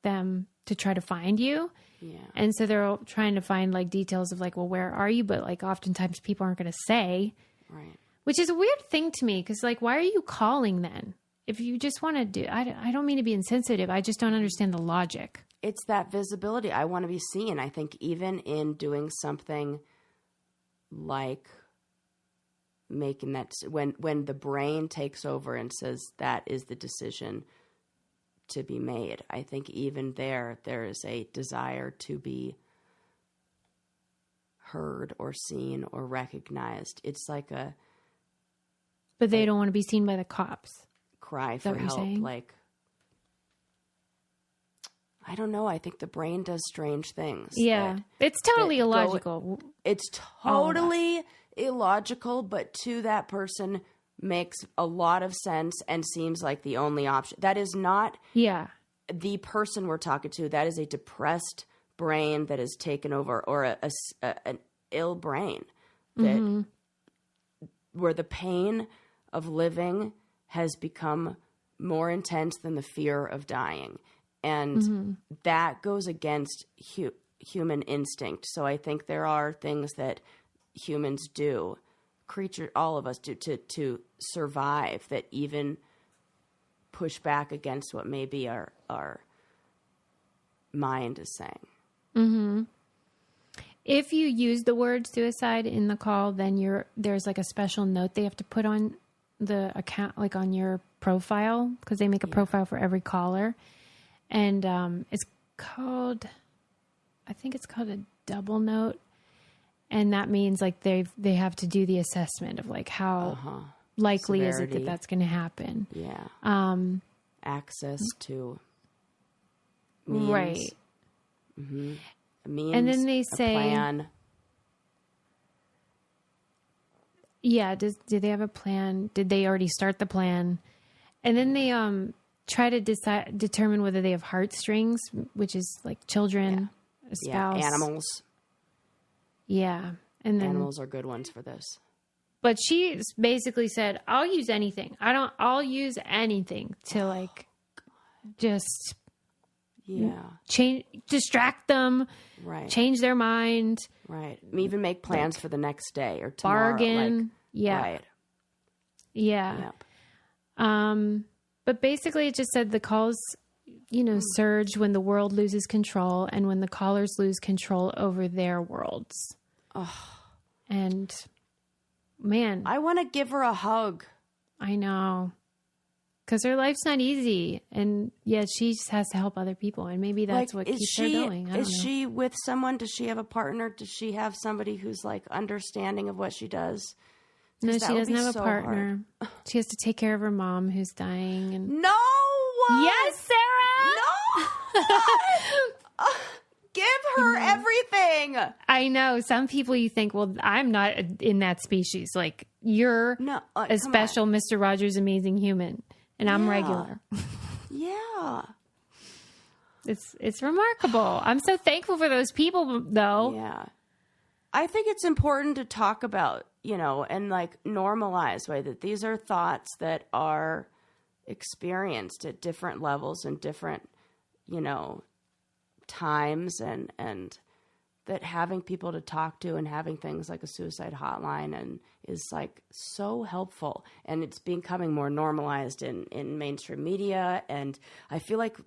them to try to find you. Yeah. And so they're trying to find like details of like, well, where are you? But like oftentimes people aren't going to say, Right. which is a weird thing to me. Cause like, why are you calling then? If you just want to do, I don't mean to be insensitive. I just don't understand the logic. It's that visibility. I want to be seen. I think even in doing something like making that, when the brain takes over and says that is the decision to be made, I think even there is a desire to be heard or seen or recognized. It's like a... But they don't want to be seen by the cops. Cry for help. Like, I don't know. I think the brain does strange things. Yeah. It's totally illogical. It's totally illogical, but to that person makes a lot of sense and seems like the only option. That is not the person we're talking to. That is a depressed brain that has taken over, or an ill brain that where the pain of living has become more intense than the fear of dying. And that goes against human instinct. So I think there are things that humans do, all of us do, to survive, that even push back against what maybe our mind is saying. Mm-hmm. If you use the word suicide in the call, then there's like a special note they have to put on the account, like on your profile, because they make a profile for every caller. And it's called, I think it's called a double note. And that means like they have to do the assessment of like how likely Severity. Is it that that's going to happen. Yeah. Access to means. Right. Mm-hmm. A means, and then they say, plan. Yeah. Do they have a plan? Did they already start the plan? And then they try to determine whether they have heartstrings, which is like children, a spouse. Yeah, animals. Yeah. And then, animals are good ones for this. But she basically said, I'll use anything. I'll use anything to like just distract them, right? Change their mind, right? Even make plans for the next day or tomorrow. Bargain, right? Yeah. Yep. But basically, it just said the calls, surge when the world loses control and when the callers lose control over their worlds. Oh, and man, I want to give her a hug. I know. Because her life's not easy. And yet she just has to help other people. And maybe that's what keeps her going. Is she with someone? Does she have a partner? Does she have somebody who's like understanding of what she does? No, she doesn't have a partner. She has to take care of her mom who's dying. And no! Yes, Sarah! No! Give her everything! I know. Some people you think, well, I'm not in that species. Like, you're a special Mr. Rogers' Amazing Human. And I'm regular. Yeah. It's remarkable. I'm so thankful for those people, though. Yeah. I think it's important to talk about, and like normalize that these are thoughts that are experienced at different levels and different, times, and that having people to talk to and having things like a suicide hotline and is like so helpful, and it's becoming more normalized in mainstream media. And I feel like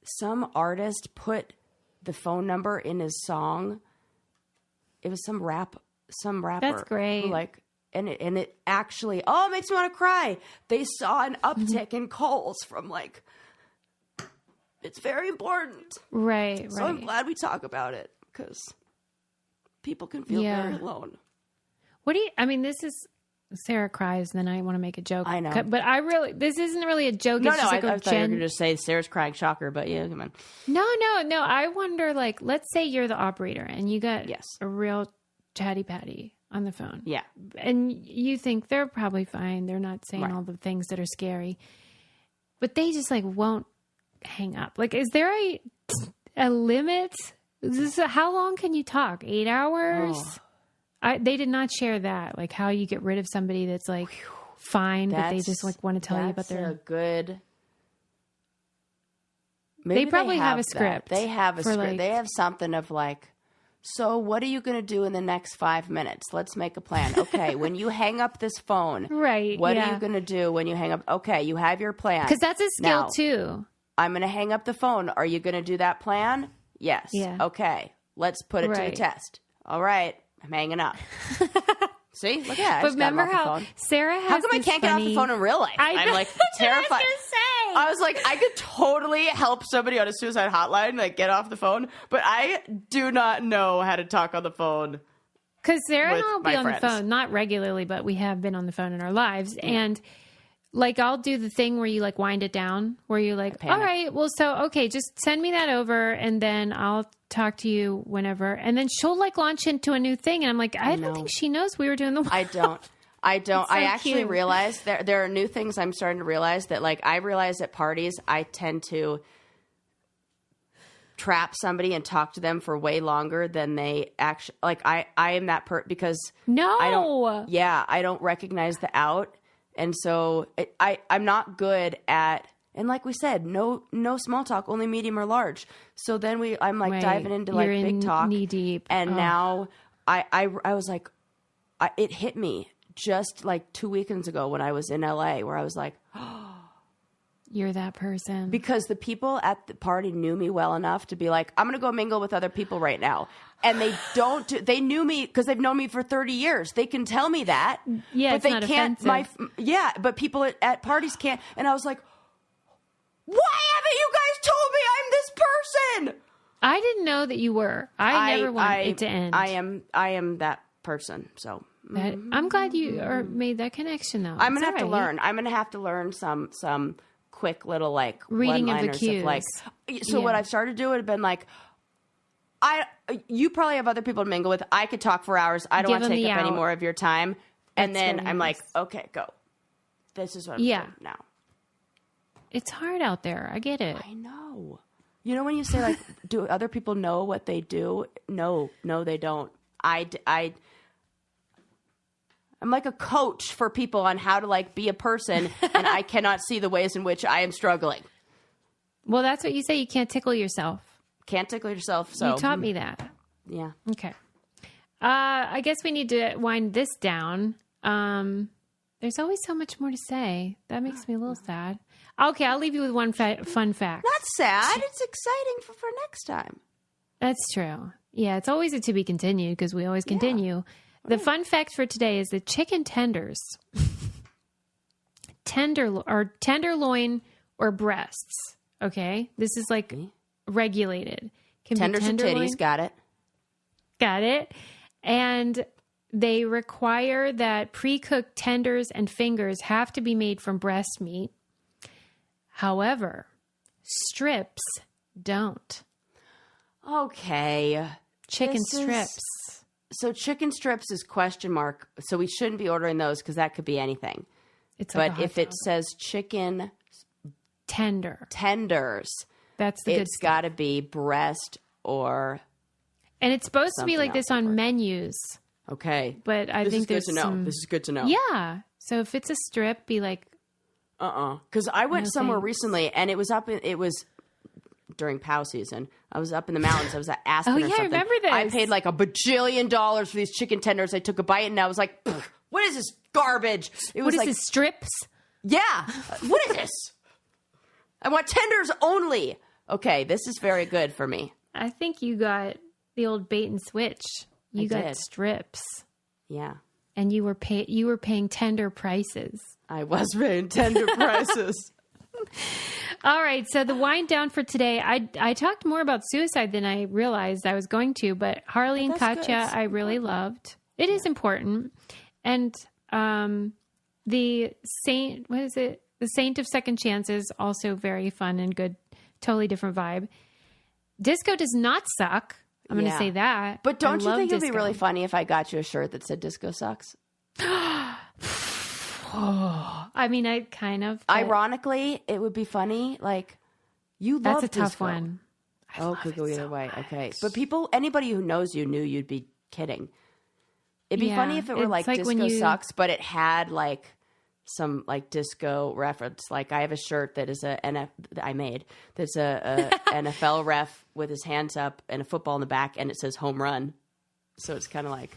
some artist put the phone number in his song. It was some rapper. That's great. And it actually, it makes me want to cry. They saw an uptick in calls from it's very important. Right. So I'm glad we talk about it because people can feel very alone. This is, Sarah cries and then I want to make a joke. I know. But this isn't really a joke. No, I thought you were going to just say Sarah's crying, shocker, but yeah, come on. No. I wonder, let's say you're the operator and you got a real chatty patty on the phone. Yeah. And you think they're probably fine. They're not saying all the things that are scary. But they just won't hang up. Is there a limit? How long can you talk? 8 hours? they did not share that, like how you get rid of somebody that's like fine, but they just like want to tell you about their a good. Maybe they probably have a script. They have a script. Like, they have something of like, so what are you going to do in the next 5 minutes? Let's make a plan. Okay, when you hang up this phone, right? What are you going to do when you hang up? Okay, you have your plan. Because that's a skill now, too. I'm going to hang up the phone. Are you going to do that plan? Yes. Yeah. Okay, let's put it to the test. All right, I'm hanging up. See, look at that. But remember how Sarah has How come I can't get off the phone in real life? I'm like terrified. I was like, I could totally help somebody on a suicide hotline, like get off the phone, but I do not know how to talk on the phone. Because Sarah and I'll be on the phone, not regularly, but we have been on the phone in our lives. Yeah. And like, I'll do the thing where you like wind it down, where you're like, all right, well, so, okay, just send me that over and then I'll talk to you whenever. And then she'll like launch into a new thing. And I'm like, I don't think she knows we were doing the I don't. So I actually realized there are new things I'm starting to realize that like I realize at parties, I tend to trap somebody and talk to them for way longer than they actually like. I am that because I don't recognize the out. And so I'm not good at, and like we said, no small talk, only medium or large. So then I'm like diving into like big talk, knee deep. And now I was like, it hit me just like 2 weekends ago when I was in LA, where I was like, oh, you're that person. Because the people at the party knew me well enough to be like, I'm going to go mingle with other people right now. And they they knew me because they've known me for 30 years. They can tell me that. Yeah, but they can't. Offensive. But people at parties can't. And I was like, why haven't you guys told me I'm this person? I didn't know that you were. I never wanted it to end. I am that person. So I'm glad you made that connection, though. I'm gonna have to learn. I'm gonna have to learn some quick little like reading of the cues. Of, like, so what I've started to do would have been like, you probably have other people to mingle with. I could talk for hours. I don't want to take up any more of your time. And then I'm like, okay, go. This is what I'm doing now. It's hard out there. I get it. I know. You know when you say like, do other people know what they do? No, they don't. I'm like a coach for people on how to like be a person, and I cannot see the ways in which I am struggling. Well, that's what you say. You can't tickle yourself. Can't tickle yourself. So you taught me that. Yeah. Okay. I guess we need to wind this down. There's always so much more to say. That makes me a little sad. Okay, I'll leave you with one fun fact. Not sad. It's exciting for next time. That's true. Yeah, it's always a to be continued because we always continue. The fun fact for today is that chicken tenders, tenderloin or breasts. Okay, this is like regulated. Tenders and titties, got it. Got it. And they require that pre-cooked tenders and fingers have to be made from breast meat. However, strips don't. Okay. Chicken strips. So chicken strips is question mark. So we shouldn't be ordering those because that could be anything. It's like but if it says chicken tenders, that's the good it's got to be breast or. And it's supposed to be like this on menus. Okay, but I think there's some. This is good to know. Yeah. So if it's a strip, be like. Because I went somewhere recently and it was during POW season. I was up in the mountains. I was at Aspen or something. I remember this. I paid like $1 bajillion for these chicken tenders. I took a bite and I was like, what is this garbage? What is this, strips? Yeah. What is this? I want tenders only. Okay, this is very good for me. I think you got the old bait and switch. You got strips. Yeah. And you were paying tender prices. I was paying tender prices. All right. So the wind down for today, I talked more about suicide than I realized I was going to, but Harley and Katya, I really loved. It is important. And the Saint, what is it? The Saint of Second Chances, also very fun and good, totally different vibe. Disco does not suck. I'm going to say that. But don't you think it would be really funny if I got you a shirt that said disco sucks? I mean, I kind of. Ironically, it would be funny. Like, you love That's a tough disco. one. Could go either way. Okay. But anybody who knows you knew you'd be kidding. It'd be funny if it were like when disco sucks, but it had like some like disco reference. Like I have a shirt that is I made that's a NFL ref with his hands up and a football in the back, and it says home run. So it's kind of like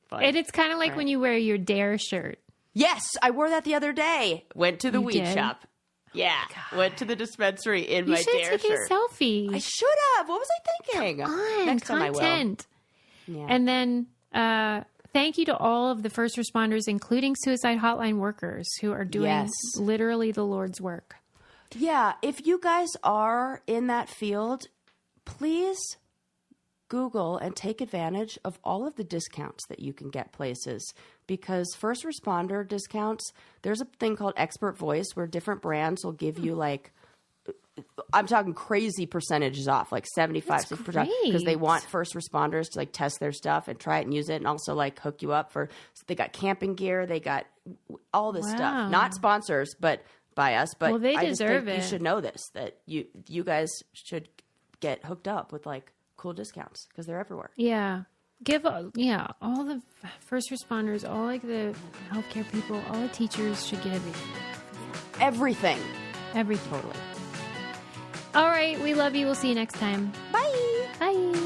fun. And it's kind of like when you wear your Dare shirt. Yes, I wore that the other day. Went to the weed shop. Yeah, went to the dispensary in my Dare shirt. You should take a selfie. I should have. What was I thinking? Come on, next time I will. Yeah. And then thank you to all of the first responders, including suicide hotline workers who are doing literally the Lord's work. Yeah, if you guys are in that field, please Google and take advantage of all of the discounts that you can get places, because first responder discounts, there's a thing called expert voice where different brands will give you like, I'm talking crazy percentages off, like 75% because they want first responders to like test their stuff and try it and use it, and also like hook you up for, they got camping gear, they got all this stuff, not sponsors, but by us, but they I deserve it. You should know this, that you guys should get hooked up with like cool discounts because they're everywhere. Yeah. Give all the first responders, all like the healthcare people, all the teachers should get everything. Everything. Totally. All right. We love you. We'll see you next time. Bye. Bye.